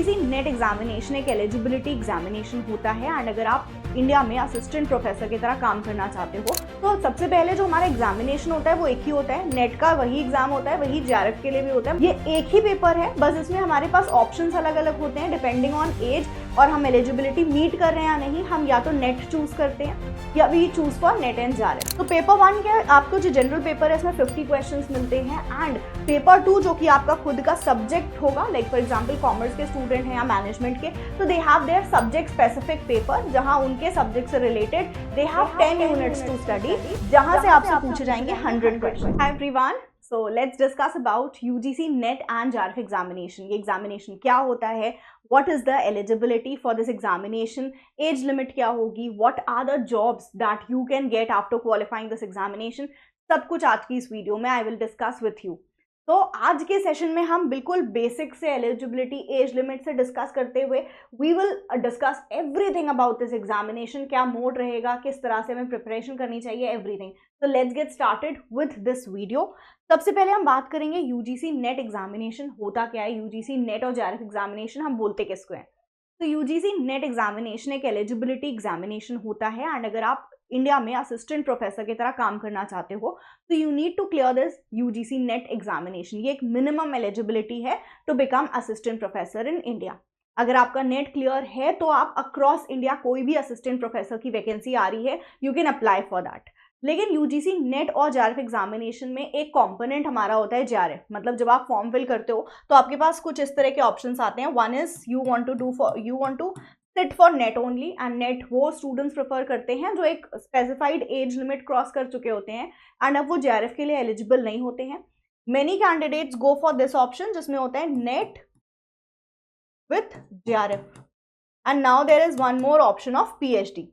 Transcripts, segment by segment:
UGC NET examination एक eligibility examination होता है एंड अगर आप इंडिया में असिस्टेंट प्रोफेसर की तरह काम करना चाहते हो तो सबसे पहले जो हमारा एग्जामिनेशन होता है वो एक ही होता है। नेट का वही एग्जाम होता है, वही जेआरएफ के लिए भी होता है। ये एक ही पेपर है, बस इसमें हमारे पास ऑप्शंस अलग अलग होते हैं डिपेंडिंग ऑन एज और हम एलिजिबिलिटी मीट कर रहे हैं या नहीं। हम या तो नेट चूज करते हैं या we choose for NET and JRF. तो पेपर 1 क्या है, आपको जो जनरल पेपर है इसमें 50 क्वेश्चंस मिलते हैं एंड पेपर 2 जो कि आपका खुद का सब्जेक्ट होगा, लाइक फॉर एग्जांपल कॉमर्स के स्टूडेंट हैं या मैनेजमेंट के, तो they have their subject specific paper जहां उनके सब्जेक्ट से related they have 10 units to study, जहां से आपसे पूछे जाएंगे 100 question. Hi everyone, so let's discuss about UGC NET and JRF examination. ये एग्जामिनेशन क्या होता है, what is the eligibility for this examination, age limit क्या होगी, what are the jobs that you can get after qualifying this examination, सब कुछ आज की इस वीडियो में I will discuss with you। तो आज के सेशन में हम बिल्कुल बेसिक से एलिजिबिलिटी, एज लिमिट से डिस्कस करते हुए we will discuss everything about this examination, क्या मोड रहेगा, किस तरह से हमें प्रिपरेशन करनी चाहिए, एवरीथिंग। तो let's get started with this video. सबसे पहले हम बात करेंगे यूजीसी नेट एग्जामिनेशन होता क्या है। यूजीसी नेट और जेआरएफ एग्जामिनेशन हम बोलते किसको हैं। तो यूजीसी नेट एग्जामिनेशन एक एलिजिबिलिटी एग्जामिनेशन होता है एंड अगर आप इंडिया में असिस्टेंट प्रोफेसर की तरह काम करना चाहते हो तो you need to clear this UGC NET examination. ये एक मिनिमम एलिजिबिलिटी है to become assistant professor in India. अगर आपका नेट क्लियर है तो आप अक्रॉस इंडिया कोई भी असिस्टेंट प्रोफेसर की वैकेंसी आ रही है, you can apply for that. लेकिन यूजीसी नेट और जेआरएफ एग्जामिनेशन में एक कंपोनेंट हमारा होता है जेआरएफ। मतलब जब आप फॉर्म फिल करते हो तो आपके पास कुछ इस तरह के ऑप्शंस आते हैं। One is you want to sit for NET only and NET वो स्टूडेंट्स प्रेफर करते हैं जो एक स्पेसिफाइड एज लिमिट क्रॉस कर चुके होते हैं एंड अब वो जेआरएफ के लिए एलिजिबल नहीं होते हैं। Many candidates go for this option जिसमें होता है NET with JRF and now there is one more option of PhD.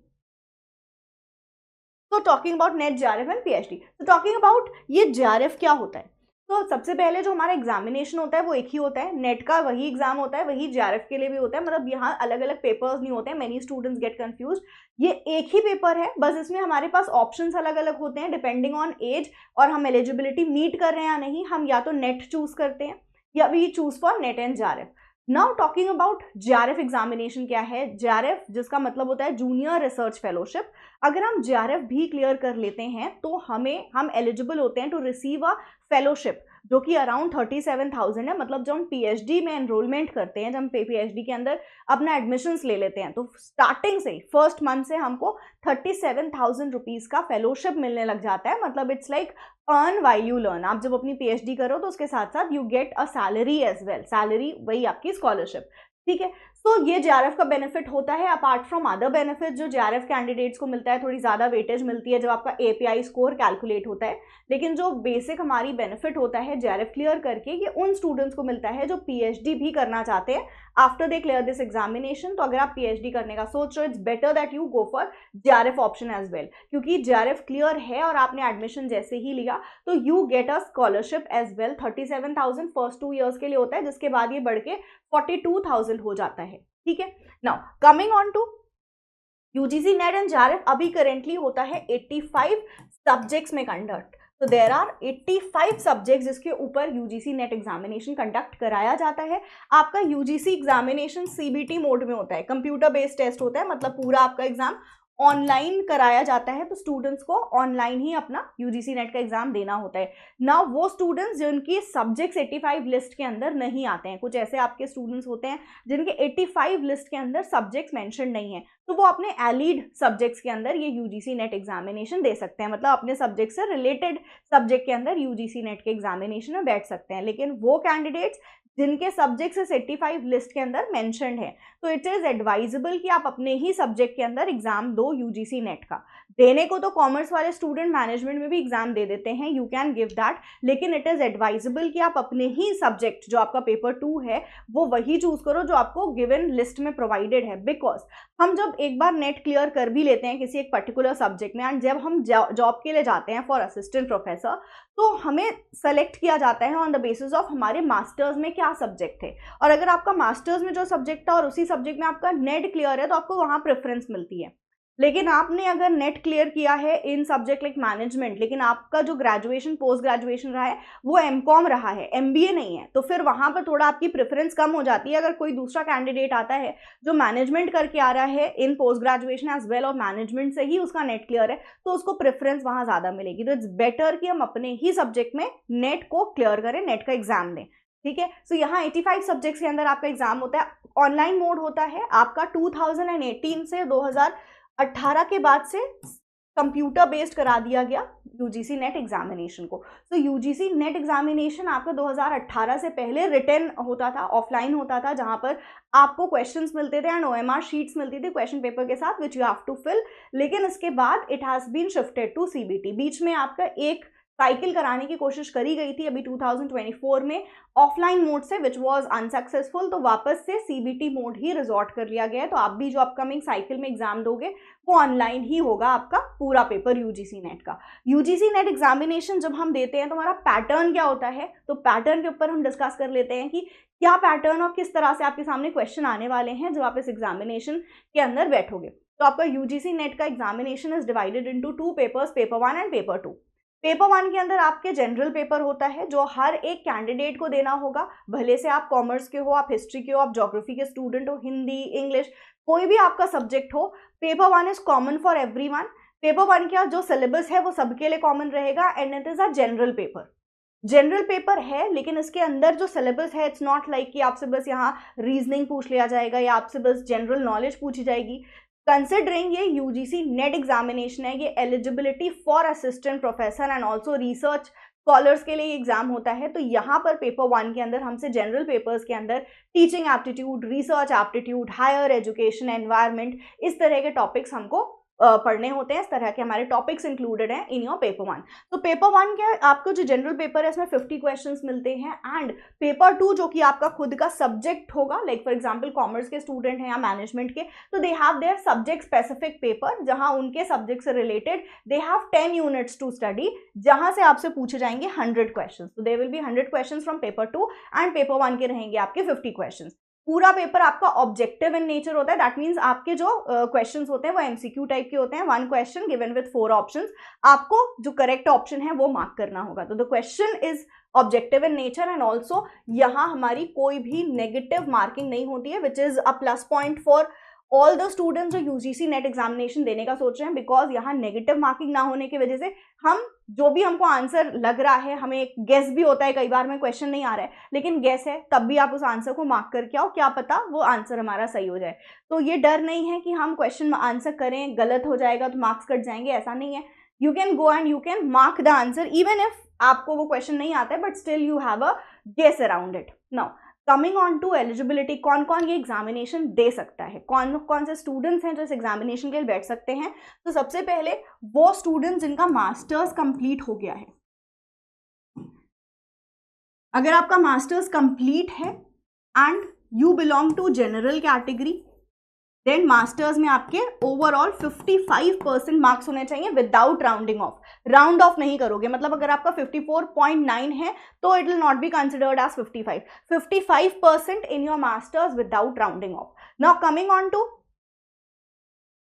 तो talking about NET, JRF and PhD. तो टॉकिंग अबाउट ये जेआरएफ क्या होता है, तो सबसे पहले जो हमारा एग्जामिनेशन होता है वो एक ही होता है। नेट का वही एग्जाम होता है, वही जेआरएफ के लिए भी होता है। मतलब यहाँ अलग अलग पेपर्स नहीं होते हैं, मेनी स्टूडेंट्स गेट कंफ्यूज। ये एक ही पेपर है, बस इसमें हमारे पास ऑप्शंस अलग अलग होते हैं डिपेंडिंग ऑन एज और हम एलिजिबिलिटी मीट कर रहे हैं या नहीं। हम या तो नेट चूज करते हैं या we choose for NET and JRF. Now talking about JRF examination क्या है। जेआरएफ जिसका मतलब होता है जूनियर रिसर्च फेलोशिप। अगर हम जेआरएफ भी क्लियर कर लेते हैं तो हम एलिजिबल होते हैं टू रिसीव अ फेलोशिप जो कि अराउंड 37,000 है। मतलब जब हम पीएचडी में एनरोलमेंट करते हैं, जब हम पीएचडी के अंदर अपना एडमिशन्स ले लेते हैं तो स्टार्टिंग से फर्स्ट मंथ से हमको 37,000 रुपीज का फेलोशिप मिलने लग जाता है। मतलब it's like earn while you learn. आप जब अपनी पीएचडी करो तो उसके साथ साथ you get a salary as well. Salary वही आपकी स्कॉलरशिप, ठीक है। सो ये जेआरएफ का बेनिफिट होता है अपार्ट फ्रॉम अदर बेनिफिट जो जेआरएफ कैंडिडेट्स को मिलता है। थोड़ी ज़्यादा वेटेज मिलती है जब आपका एपीआई स्कोर कैलकुलेट होता है। लेकिन जो बेसिक हमारी बेनिफिट होता है जेआरएफ क्लियर करके, ये उन स्टूडेंट्स को मिलता है जो पीएचडी भी करना चाहते हैं after they clear this examination. तो अगर आप पीएचडी करने का सोच रहे हो, it's better that you go for JRF option as well, क्योंकि जेआरएफ क्लियर है और आपने एडमिशन जैसे ही लिया तो you get a scholarship as well. 37,000 first 2 years के लिए होता है, जिसके बाद ये बढ़ के 42,000 हो जाता है, ठीक है। Now coming on to UGC NET and JRF, अभी करेंटली होता है 85 सब्जेक्ट्स में कंडक्ट। तो देयर आर 85 सब्जेक्ट्स जिसके ऊपर यूजीसी नेट एग्जामिनेशन कंडक्ट कराया जाता है। आपका यूजीसी एग्जामिनेशन सीबीटी मोड में होता है, कंप्यूटर बेस्ड टेस्ट होता है। मतलब पूरा आपका एग्जाम ऑनलाइन कराया जाता है, तो स्टूडेंट्स को ऑनलाइन ही अपना यूजीसी नेट का एग्जाम देना होता है। नाउ वो स्टूडेंट्स जिनकी सब्जेक्ट्स 85 लिस्ट के अंदर नहीं आते हैं, कुछ ऐसे आपके स्टूडेंट्स होते हैं जिनके 85 लिस्ट के अंदर सब्जेक्ट्स मेंशन नहीं है, तो वो अपने एलिड सब्जेक्ट्स के अंदर ये यूजीसी नेट एग्जामिनेशन दे सकते हैं। मतलब अपने सब्जेक्ट से रिलेटेड सब्जेक्ट के अंदर यूजीसी नेट के एग्जामिनेशन में बैठ सकते हैं। लेकिन वो कैंडिडेट्स जिनके सब्जेक्ट से 85 लिस्ट के अंदर मेंशन्ड है, तो इट इज एडवाइजेबल कि आप अपने ही सब्जेक्ट के अंदर एग्जाम दो यूजीसी नेट का। देने को तो कॉमर्स वाले स्टूडेंट मैनेजमेंट में भी एग्जाम दे देते हैं, यू कैन गिव दैट, लेकिन इट इज एडवाइजेबल कि आप अपने ही सब्जेक्ट जो आपका पेपर 2 है वो वही चूज करो जो आपको गिवन लिस्ट में प्रोवाइडेड है। बिकॉज हम जब एक बार नेट क्लियर कर भी लेते हैं किसी एक पर्टिकुलर सब्जेक्ट में एंड जब हम जॉब के लिए जाते हैं फॉर असिस्टेंट प्रोफेसर, तो हमें सेलेक्ट किया जाता है ऑन द बेसिस ऑफ हमारे मास्टर्स में क्या सब्जेक्ट है। और अगर आपका मास्टर्स में जो सब्जेक्ट था और उसी सब्जेक्ट में आपका नेट क्लियर है तो आपको वहाँ प्रेफरेंस मिलती है। लेकिन आपने अगर नेट क्लियर किया है इन सब्जेक्ट लाइक मैनेजमेंट, लेकिन आपका जो ग्रेजुएशन पोस्ट ग्रेजुएशन रहा है वो एमकॉम रहा है, एमबीए नहीं है, तो फिर वहां पर थोड़ा आपकी प्रेफरेंस कम हो जाती है। अगर कोई दूसरा कैंडिडेट आता है जो मैनेजमेंट करके आ रहा है इन पोस्ट ग्रेजुएशन एज वेल और मैनेजमेंट से ही उसका नेट क्लियर है, तो उसको प्रेफरेंस वहां ज्यादा मिलेगी। तो इट्स बेटर कि हम अपने ही सब्जेक्ट में नेट को क्लियर करें, नेट का एग्जाम दें, ठीक है। सो यहाँ 85 सब्जेक्ट्स के अंदर आपका एग्जाम होता है, ऑनलाइन मोड होता है आपका। 2018 से 2018 के बाद से कंप्यूटर बेस्ड करा दिया गया यूजीसी नेट एग्जामिनेशन को। तो यूजीसी नेट एग्जामिनेशन आपका 2018 से पहले रिटन होता था, ऑफलाइन होता था, जहां पर आपको क्वेश्चंस मिलते थे एंड ओएमआर शीट्स मिलती थी क्वेश्चन पेपर के साथ which you have to fill. लेकिन इसके बाद it has been shifted to CBT. बीच में आपका एक साइकिल कराने की कोशिश करी गई थी अभी 2024 में ऑफलाइन मोड से, विच वाज अनसक्सेसफुल, तो वापस से सीबीटी मोड ही रिजॉर्ट कर लिया गया है। तो आप भी जो अपकमिंग साइकिल में एग्जाम दोगे वो ऑनलाइन ही होगा आपका पूरा पेपर यूजीसी नेट का। यूजीसी नेट एग्जामिनेशन जब हम देते हैं तो हमारा पैटर्न क्या होता है, तो पैटर्न के ऊपर हम डिस्कस कर लेते हैं कि क्या पैटर्न और किस तरह से आपके सामने क्वेश्चन आने वाले हैं जब आप इस एग्जामिनेशन के अंदर बैठोगे। तो आपका यूजीसी नेट का examination is divided into 2 papers, paper 1 and paper 2। Paper 1 के अंदर आपके जनरल पेपर होता है जो हर एक कैंडिडेट को देना होगा, भले से आप कॉमर्स के हो, आप हिस्ट्री के हो, आप ज्योग्राफी के स्टूडेंट हो, हिंदी, इंग्लिश, कोई भी आपका सब्जेक्ट हो। Paper 1 is common for everyone. Paper 1 का जो सिलेबस है वो सबके लिए कॉमन रहेगा and it is a general paper. General paper है लेकिन इसके अंदर जो सिलेबस है इट्स नॉट लाइक कि आपसे बस यहाँ रीजनिंग पूछ लिया जाएगा या आपसे बस जनरल नॉलेज पूछी जाएगी। कंसिडरिंग ये यूजीसी नेट एग्जामिनेशन है, ये eligibility for assistant professor and also research scholars के लिए एग्जाम होता है। तो यहाँ पर पेपर 1 के अंदर हमसे जनरल पेपर्स के अंदर teaching aptitude, research aptitude, higher education, environment, इस तरह के टॉपिक्स हमको पढ़ने होते हैं। इस तरह के हमारे टॉपिक्स इंक्लूडेड हैं इन योर पेपर 1। तो पेपर 1 के आपको जो जनरल पेपर है इसमें 50 क्वेश्चंस मिलते हैं एंड पेपर 2 जो कि आपका खुद का सब्जेक्ट होगा, लाइक फॉर एग्जांपल कॉमर्स के स्टूडेंट हैं या मैनेजमेंट के, तो they have their subject specific paper जहां उनके सब्जेक्ट से related they have 10 units to study, जहां से आपसे पूछे जाएंगे 100 क्वेश्चन। तो they will be 100 question from paper 2 and paper 1 के रहेंगे आपके 50 क्वेश्चन। पूरा पेपर आपका ऑब्जेक्टिव इन नेचर होता है, दैट मीन्स आपके जो क्वेश्चंस होते हैं वो एमसीक्यू टाइप के होते हैं। 1 क्वेश्चन गिवन विद 4 ऑप्शंस, आपको जो करेक्ट ऑप्शन है वो मार्क करना होगा। तो the question is objective in nature and also यहाँ हमारी कोई भी नेगेटिव मार्किंग नहीं होती है, which is a plus point for all the students जो यूजीसी नेट एग्जामिनेशन देने का सोच रहे हैं, बिकॉज यहाँ नेगेटिव मार्किंग ना होने की वजह से हम जो भी हमको आंसर लग रहा है, हमें एक गेस भी होता है, कई बार में क्वेश्चन नहीं आ रहा है लेकिन गेस है, तब भी आप उस आंसर को मार्क करके आओ, क्या पता वो आंसर हमारा सही हो जाए। तो ये डर नहीं है कि हम क्वेश्चन आंसर करें गलत हो जाएगा तो मार्क्स कट जाएंगे, ऐसा नहीं है। You can go and you can mark the answer even if आपको वो क्वेश्चन नहीं आता है, but still you have a guess around it. Now coming on to eligibility, कौन कौन ये एग्जामिनेशन दे सकता है, कौन कौन से स्टूडेंट्स हैं जो इस एग्जामिनेशन के लिए बैठ सकते हैं। तो सबसे पहले वो स्टूडेंट्स जिनका मास्टर्स कंप्लीट हो गया है। अगर आपका मास्टर्स कंप्लीट है and you belong to general category, then masters में आपके ओवरऑल 55% मार्क्स होने चाहिए without rounding off. Round off नहीं करोगे, मतलब अगर आपका 54.9 है तो it will not be considered as 55। 55% in your masters without rounding off. Now coming on to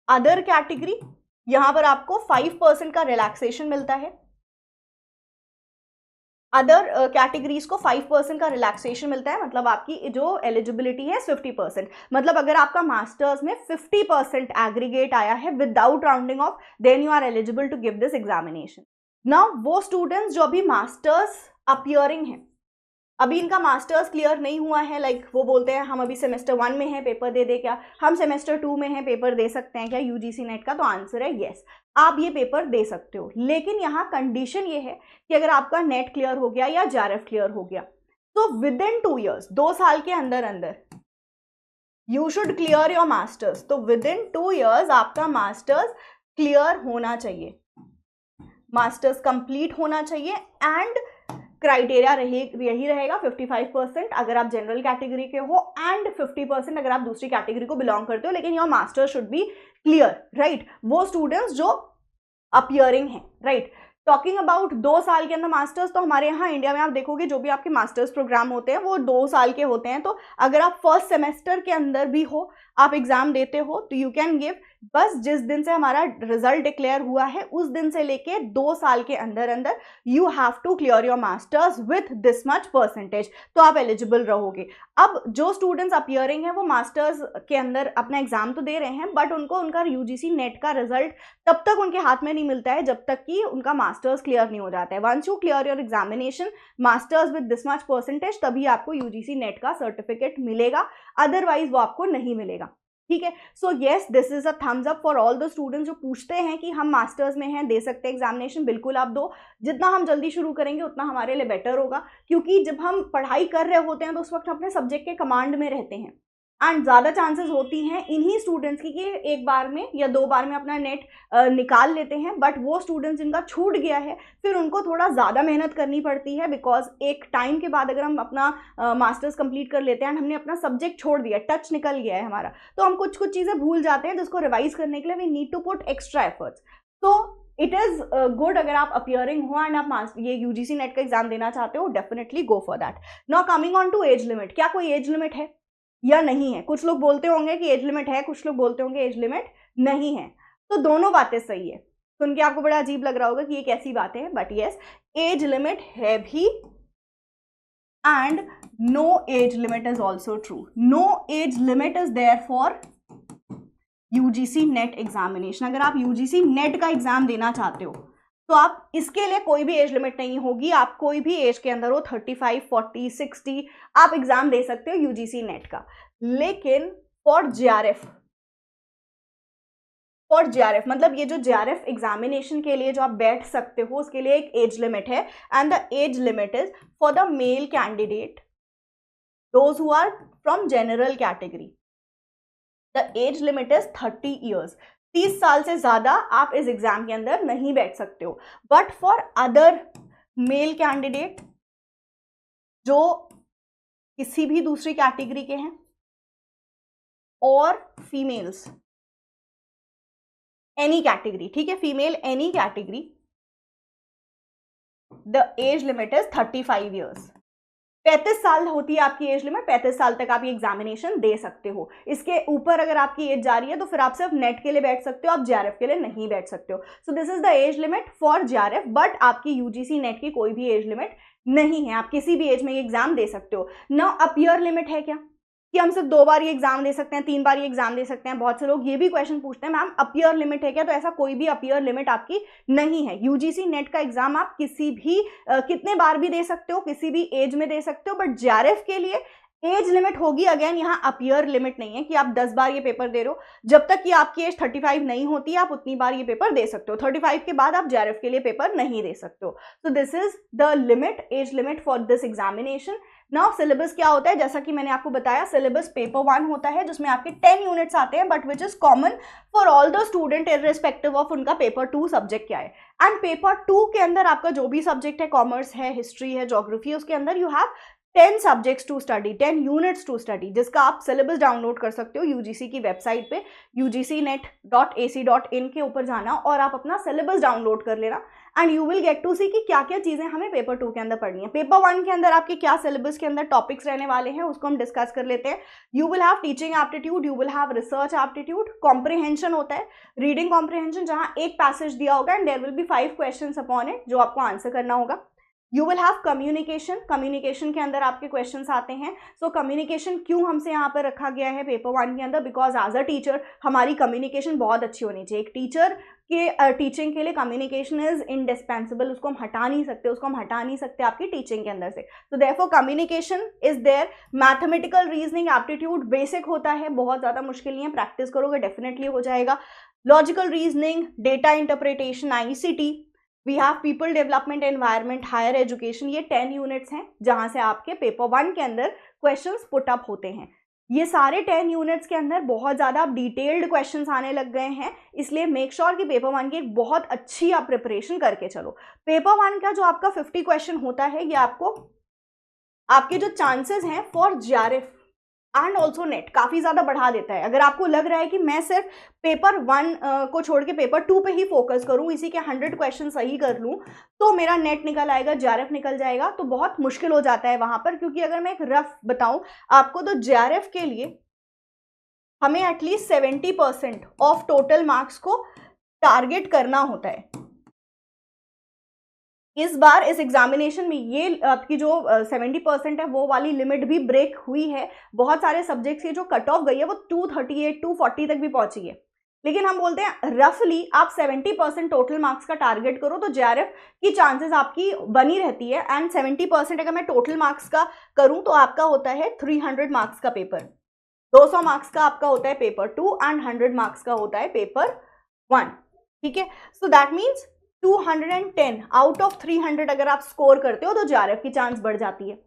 other category, यहां पर आपको 5% का रिलैक्सेशन मिलता है। अदर कैटेगरीज को 5% का रिलैक्सेशन मिलता है, मतलब आपकी जो एलिजिबिलिटी है 50%। मतलब अगर आपका मास्टर्स में 50% एग्रीगेट आया है without rounding off, then you are eligible to give this examination. Now वो स्टूडेंट्स जो अभी मास्टर्स अपीयरिंग हैं, अभी इनका मास्टर्स क्लियर नहीं हुआ है, लाइक वो बोलते हैं हम अभी सेमेस्टर 1 में हैं, पेपर दे दे क्या, हम सेमेस्टर 2 में हैं, पेपर दे सकते हैं क्या यूजीसी नेट का? तो आंसर है यस, आप ये पेपर दे सकते हो। लेकिन यहाँ कंडीशन ये है कि अगर आपका नेट क्लियर हो गया या जेआरएफ क्लियर हो गया तो विद इन 2 ईयर्स, 2 साल के अंदर अंदर you should clear your masters. तो विद इन 2 ईयर्स आपका मास्टर्स क्लियर होना चाहिए, मास्टर्स कंप्लीट होना चाहिए एंड क्राइटेरिया यही रहेगा 55% अगर आप जनरल कैटेगरी के हो एंड 50% अगर आप दूसरी कैटेगरी को बिलोंग करते हो, लेकिन your master should be clear, right. वो स्टूडेंट्स जो अपीयरिंग हैं, राइट। टॉकिंग अबाउट 2 साल के अंदर मास्टर्स, तो हमारे यहाँ इंडिया में आप देखोगे जो भी आपके मास्टर्स प्रोग्राम होते हैं वो 2 साल के होते हैं। तो अगर आप फर्स्ट सेमेस्टर के अंदर भी हो, आप एग्जाम देते हो, तो यू कैन गिव बस जिस दिन से हमारा रिजल्ट डिक्लेयर हुआ है उस दिन से लेके 2 साल के अंदर अंदर you have to clear your masters with this much percentage, तो आप एलिजिबल रहोगे। अब जो स्टूडेंट्स अपियरिंग हैं वो मास्टर्स के अंदर अपना एग्जाम तो दे रहे हैं, बट उनको उनका यूजीसी नेट का रिजल्ट तब तक उनके हाथ में नहीं मिलता है जब तक कि उनका मास्टर्स क्लियर नहीं हो जाता है। Once you clear your examination masters with this much percentage, तभी आपको यूजीसी नेट का सर्टिफिकेट मिलेगा, अदरवाइज वो आपको नहीं मिलेगा। ठीक है, so yes this is a thumbs up for all the students जो पूछते हैं कि हम मास्टर्स में हैं, दे सकते हैं एग्जामिनेशन, बिल्कुल आप दो। जितना हम जल्दी शुरू करेंगे उतना हमारे लिए बेटर होगा, क्योंकि जब हम पढ़ाई कर रहे होते हैं तो उस वक्त हम अपने सब्जेक्ट के कमांड में रहते हैं, एंड ज़्यादा चांसेस होती हैं इन्हीं स्टूडेंट्स की कि एक बार में या 2 बार में अपना नेट निकाल लेते हैं। बट वो स्टूडेंट्स जिनका छूट गया है फिर उनको थोड़ा ज़्यादा मेहनत करनी पड़ती है, बिकॉज एक टाइम के बाद अगर हम अपना मास्टर्स कंप्लीट कर लेते हैं एंड हमने अपना सब्जेक्ट छोड़ दिया, टच निकल गया है हमारा, तो हम कुछ कुछ चीज़ें भूल जाते हैं, जिसको रिवाइज करने के लिए we need to put extra efforts. तो इट इज़ गुड अगर आप अपियरिंग हो एंड आप ये यूजीसी नेट का एग्जाम देना चाहते हो, definitely go for that. Now coming on to age limit, क्या कोई एज लिमिट है या नहीं है? कुछ लोग बोलते होंगे कि एज लिमिट है, कुछ लोग बोलते होंगे एज लिमिट नहीं है, तो दोनों बातें सही है। सुन के आपको बड़ा अजीब लग रहा होगा कि ये कैसी बातें हैं, बट यस एज लिमिट है भी and no age limit is also true. No age limit is there for UGC NET examination. अगर आप यूजीसी नेट का एग्जाम देना चाहते हो तो आप इसके लिए कोई भी एज लिमिट नहीं होगी, आप कोई भी एज के अंदर हो, 35, 40, 60 आप एग्जाम दे सकते हो यूजीसी नेट का। लेकिन फॉर जेआरएफ मतलब ये जो जेआरएफ एग्जामिनेशन के लिए जो आप बैठ सकते हो उसके लिए एक एज लिमिट है, and the age limit is for the male candidate those who are from general category, the age limit is 30 years. 30 साल से ज्यादा आप इस एग्जाम के अंदर नहीं बैठ सकते हो। But for other male candidate जो किसी भी दूसरी कैटेगरी के हैं और फीमेल्स एनी कैटेगरी, ठीक है, female any category, the age limit is 35 years. 35 साल होती है आपकी एज लिमिट, 35 साल तक आप ये एग्जामिनेशन दे सकते हो। इसके ऊपर अगर आपकी एज जा रही है तो फिर आप सिर्फ नेट के लिए बैठ सकते हो, आप जेआरएफ के लिए नहीं बैठ सकते हो। So this is the age limit for JRF, but आपकी यूजीसी नेट की कोई भी एज लिमिट नहीं है, आप किसी भी एज में ये एग्जाम दे सकते हो। नाउ अपीयर लिमिट है क्या कि हम सिर्फ 2 बार ये एग्जाम दे सकते हैं, 3 बार ये एग्जाम दे सकते हैं? बहुत से लोग ये भी क्वेश्चन पूछते हैं मैम अपीयर लिमिट है क्या? तो ऐसा कोई भी अपीयर लिमिट आपकी नहीं है। यूजीसी नेट का एग्जाम आप किसी भी कितने बार भी दे सकते हो, किसी भी एज में दे सकते हो, बट जेआरएफ के लिए एज लिमिट होगी। अगेन यहाँ अपीयर लिमिट नहीं है कि आप 10 बार ये पेपर दे रहे हो, जब तक कि आपकी एज 35 नहीं होती आप उतनी बार ये पेपर दे सकते हो। 35 के बाद आप जेआरएफ के लिए पेपर नहीं दे सकते हो। So this is the limit, age limit for this examination. Now syllabus क्या होता है? जैसा कि मैंने आपको बताया, सिलेबस पेपर 1 होता है जिसमें आपके 10 यूनिट्स आते हैं, but which is common for all the student irrespective of उनका पेपर 2 सब्जेक्ट क्या है। एंड पेपर 2 के अंदर आपका जो भी सब्जेक्ट है, कॉमर्स है, हिस्ट्री है, ज्योग्राफी है, उसके अंदर you have 10 subjects to study, 10 units to study, जिसका आप सिलेबस डाउनलोड कर सकते हो यूजीसी की वेबसाइट पे ugcnet.ac.in के ऊपर जाना और आप अपना सिलेबस डाउनलोड कर लेना, and you will get to see कि क्या क्या चीज़ें हमें पेपर 2 के अंदर पढ़नी है। पेपर 1 के अंदर आपके क्या सिलेबस के अंदर टॉपिक्स रहने वाले हैं उसको हम डिस्कस कर लेते हैं। You will have teaching aptitude, you will have research aptitude, comprehension होता है, रीडिंग कॉम्प्रिहेंशन, जहाँ एक पैसेज दिया होगा and there will be 5 questions upon it जो आपको आंसर करना होगा। You will have communication, communication के अंदर आपके क्वेश्चंस आते हैं। सो कम्युनिकेशन क्यों हमसे यहाँ पर रखा गया है पेपर 1 के अंदर? बिकॉज एज अ टीचर हमारी कम्युनिकेशन बहुत अच्छी होनी चाहिए। एक टीचर के टीचिंग के लिए कम्युनिकेशन इज इंडिस्पेंसिबल, उसको हम हटा नहीं सकते आपकी टीचिंग के अंदर से। तो therefore communication is there. Mathematical reasoning aptitude basic होता है, बहुत ज़्यादा मुश्किल नहीं है, प्रैक्टिस करोगे डेफिनेटली हो जाएगा। Logical reasoning, data interpretation, ICT, we have people development, environment, higher education, ये 10 यूनिट्स हैं जहां से आपके पेपर 1 के अंदर क्वेश्चंस पुट अप होते हैं। ये सारे 10 यूनिट्स के अंदर बहुत ज़्यादा अब डिटेल्ड क्वेश्चंस आने लग गए हैं, इसलिए मेक श्योर कि पेपर 1 की एक बहुत अच्छी आप प्रिपरेशन करके चलो। पेपर 1 का जो आपका 50 क्वेश्चन होता है ये आपको आपके जो चांसेस हैं for JRF and also net काफ़ी ज़्यादा बढ़ा देता है। अगर आपको लग रहा है कि मैं सिर्फ पेपर 1 को छोड़ के पेपर 2 पे ही फोकस करूं, इसी के 100 क्वेश्चन सही कर लूं तो मेरा नेट निकल आएगा, जेआरएफ निकल जाएगा, तो बहुत मुश्किल हो जाता है वहां पर। क्योंकि अगर मैं एक रफ बताऊं आपको तो जेआरएफ के लिए हमें एटलीस्ट 70% ऑफ टोटल मार्क्स को टारगेट करना होता है। इस बार इस एग्जामिनेशन में ये आपकी जो 70% है वो वाली लिमिट भी ब्रेक हुई है। बहुत सारे सब्जेक्ट्स की जो कट ऑफ गई है वो 238 240 तक भी पहुंची है, लेकिन हम बोलते हैं रफली आप 70% टोटल मार्क्स का टारगेट करो तो जेआरएफ की चांसेस आपकी बनी रहती है। एंड 70% अगर मैं टोटल मार्क्स का करूं तो आपका होता है 300 मार्क्स का पेपर, 200 मार्क्स का आपका होता है पेपर 2 एंड 100 मार्क्स का होता है पेपर 1। ठीक है, so that means 210 out of 300 अगर आप स्कोर करते हो तो जेआरएफ की चांस बढ़ जाती है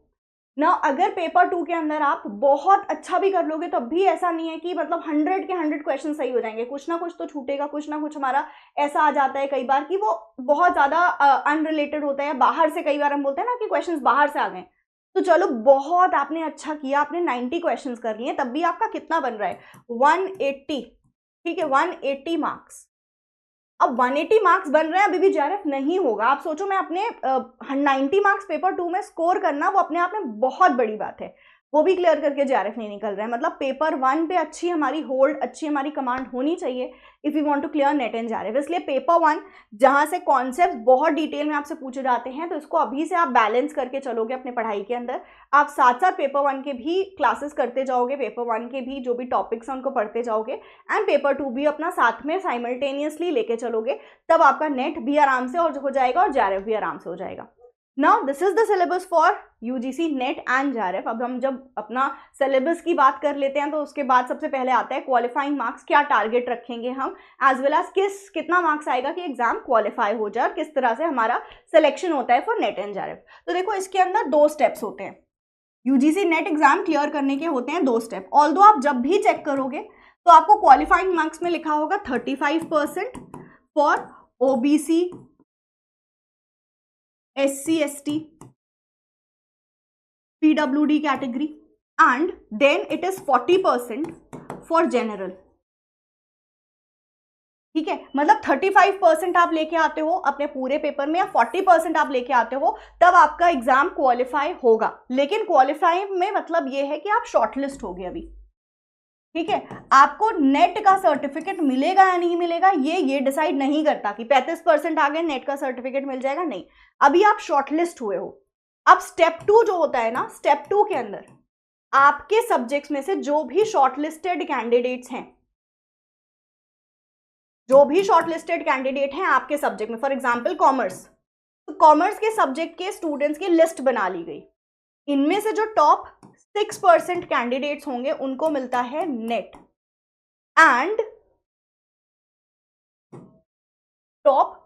ना। अगर पेपर 2 के अंदर आप बहुत अच्छा भी कर लोगे तब भी ऐसा नहीं है कि मतलब 100 के 100 क्वेश्चन सही हो जाएंगे, कुछ ना कुछ तो छूटेगा, कुछ ना कुछ हमारा ऐसा आ जाता है कई बार कि वो बहुत ज्यादा अनरिलेटेड होता है, बाहर से, कई बार हम बोलते हैं ना कि क्वेश्चंस बाहर से आ गए। तो चलो बहुत आपने अच्छा किया, आपने 90 क्वेश्चंस कर लिए, तब भी आपका कितना बन रहा है 180। ठीक है, 180 मार्क्स। अब 180 मार्क्स बन रहे हैं, अभी भी जेआरएफ नहीं होगा। आप सोचो मैं अपने 90 मार्क्स पेपर 2 में स्कोर करना वो अपने आप में बहुत बड़ी बात है, वो भी क्लियर करके जेआरएफ नहीं निकल रहा है। मतलब पेपर 1 पे अच्छी हमारी होल्ड, अच्छी हमारी कमांड होनी चाहिए if you want to clear NET and JRF. इसलिए पेपर 1 जहां से कॉन्सेप्ट बहुत डिटेल में आपसे पूछे जाते हैं तो इसको अभी से आप बैलेंस करके चलोगे अपने पढ़ाई के अंदर। आप साथ साथ पेपर 1 के भी क्लासेस करते जाओगे, पेपर 1 के भी जो भी टॉपिक्स हैं उनको पढ़ते जाओगे एंड पेपर 2 भी अपना साथ में साइमल्टेनियसली लेके चलोगे, तब आपका नेट भी आराम से और हो जाएगा और जेआरएफ भी आराम से हो जाएगा। Now this is the syllabus for UGC NET and JRF. अब हम जब अपना सिलेबस की बात कर लेते हैं तो उसके बाद सबसे पहले आता है क्वालिफाइंग मार्क्स, क्या टारगेट रखेंगे हम, एज वेल एज कितना मार्क्स आएगा कि एग्जाम क्वालिफाई हो जाए, किस तरह से हमारा सिलेक्शन होता है फॉर नेट एंड जेआरएफ। तो देखो इसके अंदर 2 स्टेप्स होते हैं, यूजीसी नेट एग्जाम क्लियर करने के होते हैं 2 स्टेप। ऑल्दो आप जब भी चेक करोगे तो आपको क्वालिफाइंग मार्क्स में लिखा होगा 35% for OBC, SC ST, PWD category and then it is 40% for general। ठीक है, मतलब 35% आप लेके आते हो अपने पूरे पेपर में या 40% आप लेके आते हो तब आपका एग्जाम क्वालिफाई होगा। लेकिन क्वालिफाई में मतलब ये है कि आप शॉर्टलिस्ट हो गए अभी। ठीक है, आपको नेट का सर्टिफिकेट मिलेगा या नहीं मिलेगा ये डिसाइड नहीं करता कि 35% आ गए नेट का सर्टिफिकेट मिल जाएगा, नहीं, अभी आप शॉर्टलिस्ट हुए हो। अब स्टेप 2 जो होता है ना, स्टेप 2 के अंदर आपके सब्जेक्ट्स में से जो भी शॉर्टलिस्टेड कैंडिडेट्स हैं, जो भी शॉर्टलिस्टेड कैंडिडेट हैं आपके सब्जेक्ट में, फॉर एग्जांपल कॉमर्स, तो कॉमर्स के सब्जेक्ट के स्टूडेंट्स की लिस्ट बना ली गई। इनमें से जो टॉप 6% कैंडिडेट्स होंगे उनको मिलता है नेट एंड टॉप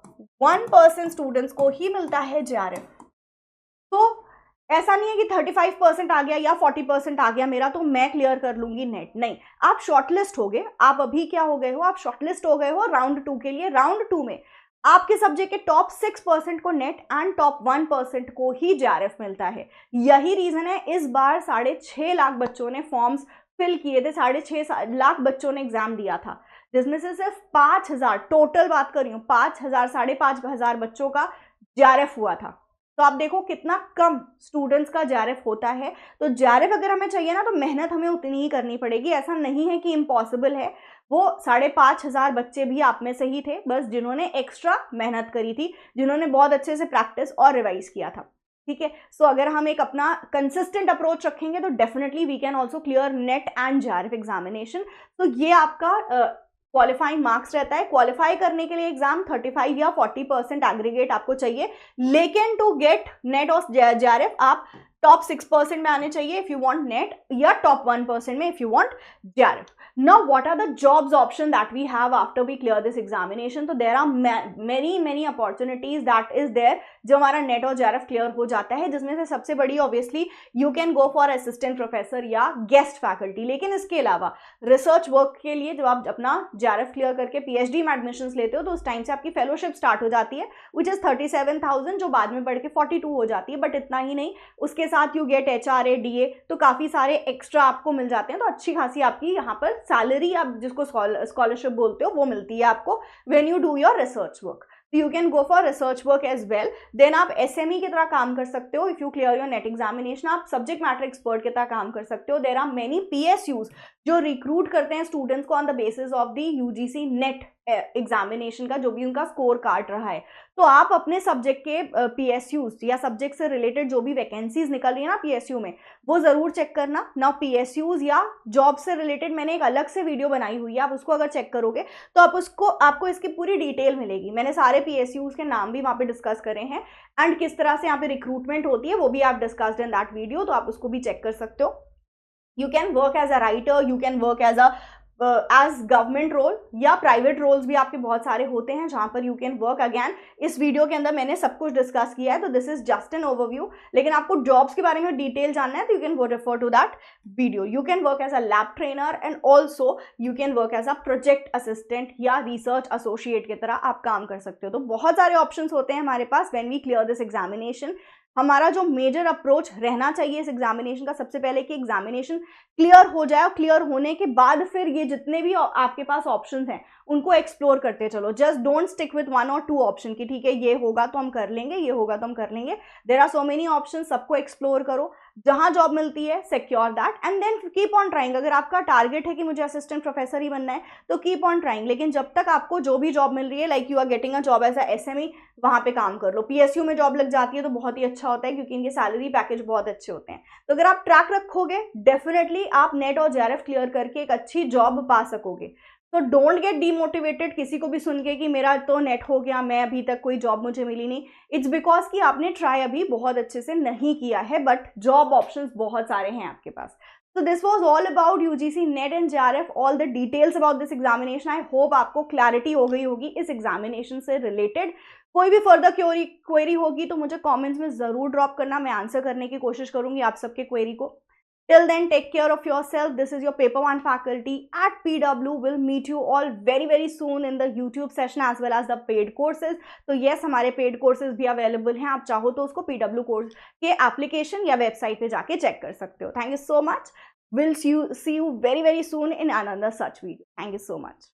1% स्टूडेंट्स को ही मिलता है जेआरएफ। तो ऐसा नहीं है कि 35% आ गया या 40% आ गया मेरा तो मैं क्लियर कर लूंगी नेट, नहीं, आप शॉर्टलिस्ट हो गए। आप अभी क्या हो गए हो, आप शॉर्टलिस्ट हो गए हो राउंड 2 के लिए। राउंड 2 में आपके सब्जेक्ट के टॉप 6% को नेट एंड टॉप 1% को ही जेआरएफ मिलता है। यही रीजन है इस बार 6.5 लाख बच्चों ने फॉर्म्स फिल किए थे, 6.5 लाख बच्चों ने एग्जाम दिया था, जिसमें से सिर्फ 5,000, टोटल बात कर रही हूँ, 5,000 5,500 बच्चों का जेआरएफ हुआ था। तो आप देखो कितना कम स्टूडेंट्स का जेआरएफ होता है। तो जेआरएफ अगर हमें चाहिए ना तो मेहनत हमें उतनी ही करनी पड़ेगी, ऐसा नहीं है कि इम्पॉसिबल है। वो 5,500 बच्चे भी आप में से ही थे, बस जिन्होंने एक्स्ट्रा मेहनत करी थी, जिन्होंने बहुत अच्छे से प्रैक्टिस और रिवाइज किया था। ठीक है, सो अगर हम एक अपना कंसिस्टेंट अप्रोच रखेंगे तो definitely we can also clear NET and JRF examination. तो ये आपका क्वालिफाइंग मार्क्स रहता है। क्वालिफाई करने के लिए एग्जाम 35 या 40% एग्रीगेट आपको चाहिए, लेकिन टू गेट नेट और जेआरएफ आप टॉप 6% में आने चाहिए इफ यू वांट नेट, या टॉप 1% में if you want JRF. Now what are the jobs option that we have after we clear this examination? तो there are many opportunities that is there जो हमारा net और JRF clear हो जाता है, जिसमें से सबसे बड़ी obviously you can go for assistant professor या गेस्ट फैकल्टी। लेकिन इसके अलावा रिसर्च वर्क के लिए जब आप अपना जेआरएफ क्लियर करके पीएचडी में एडमिशन लेते हो तो उस टाइम से आपकी फेलोशिप स्टार्ट हो जाती है, विच इज 37,000, जो बाद में बढ़ के 42 हो जाती है। बट इतना ही नहीं, उसके साथ यू गेट HRA DA, तो काफी सारे एक्स्ट्रा आपको मिल जाते हैं। तो अच्छी खासी आपकी यहाँ पर सैलरी, आप जिसको स्कॉलरशिप बोलते हो, वो मिलती है आपको when you do your research work. You can go for research work as well. Then आप SME की तरह काम कर सकते हो। If you clear your NET examination, आप सब्जेक्ट मैटर एक्सपर्ट की तरह काम कर सकते हो। देर आर मेनी PSUs जो रिक्रूट करते हैं स्टूडेंट्स को on the basis of the UGC NET examination का जो भी उनका स्कोर कार्ड रहा है। तो आप अपने सब्जेक्ट के PSUs या सब्जेक्ट से रिलेटेड जो भी वैकेंसीज निकल रही है ना PSU में, वो जरूर चेक करना। ना PSUs या जॉब से रिलेटेड मैंने एक अलग से वीडियो बनाई हुई है, आप उसको अगर चेक करोगे तो आपको इसकी पूरी डिटेल मिलेगी। मैंने सारे PSUs के नाम भी वहां पे डिस्कस करे हैं एंड किस तरह से यहाँ पे रिक्रूटमेंट होती है वो भी आप डिस्कस्ड इन दैट वीडियो, तो आप उसको भी चेक कर सकते हो। You can work as a writer, you can work as government role या प्राइवेट रोल्स भी आपके बहुत सारे होते हैं जहां पर यू कैन वर्क। अगेन इस वीडियो के अंदर मैंने सब कुछ डिस्कस किया है, तो this is just an overview. लेकिन आपको जॉब्स के बारे में डिटेल जानना है तो you can go refer to that video. You can work as a lab trainer and also you can work as a project assistant या रिसर्च एसोसिएट की तरह आप काम कर सकते हो। तो बहुत सारे ऑप्शंस होते हैं हमारे पास when we clear this examination. हमारा जो मेजर अप्रोच रहना चाहिए इस एग्जामिनेशन का, सबसे पहले कि एग्जामिनेशन क्लियर हो जाए और क्लियर होने के बाद फिर ये जितने भी आपके पास ऑप्शंस हैं उनको एक्सप्लोर करते चलो। जस्ट डोंट स्टिक विथ 1 और 2 ऑप्शन की ठीक है ये होगा तो हम कर लेंगे, ये होगा तो हम कर लेंगे। There are so many option, सबको एक्सप्लोर करो, जहां जॉब मिलती है secure that and then keep on trying. अगर आपका टारगेट है कि मुझे असिस्टेंट प्रोफेसर ही बनना है तो कीप ऑन ट्राइंग। लेकिन जब तक आपको जो भी जॉब मिल रही है, like you are getting a job as a SME, वहां पे काम कर लो। PSU में जॉब लग जाती है तो बहुत ही अच्छा होता है क्योंकि इनके सैलरी पैकेज बहुत अच्छे होते हैं। तो अगर आप ट्रैक रखोगे डेफिनेटली आप नेट और JRF क्लियर करके एक अच्छी जॉब पा सकोगे। तो डोंट गेट डीमोटिवेटेड किसी को भी सुन के कि मेरा तो नेट हो गया, मैं अभी तक कोई जॉब मुझे मिली नहीं। इट्स बिकॉज कि आपने ट्राई अभी बहुत अच्छे से नहीं किया है, बट जॉब ऑप्शंस बहुत सारे हैं आपके पास। So this was all about UGC NET and JRF, all the details about this examination. I hope आपको क्लैरिटी हो गई होगी इस एग्जामिनेशन से रिलेटेड। कोई भी फर्दर क्वेरी होगी तो मुझे कमेंट्स में जरूर ड्रॉप करना, मैं आंसर करने की कोशिश करूंगी आप सबके क्वेरी को। Till then, take care of yourself. This is your Paper One faculty at PW. Will meet you all very very soon in the YouTube session as well as the paid courses. तो yes, हमारे paid courses भी available हैं, आप चाहो तो उसको PW course के application या website पे जाके check कर सकते हो। Thank you so much. We'll see you very very soon in another such video. Thank you so much.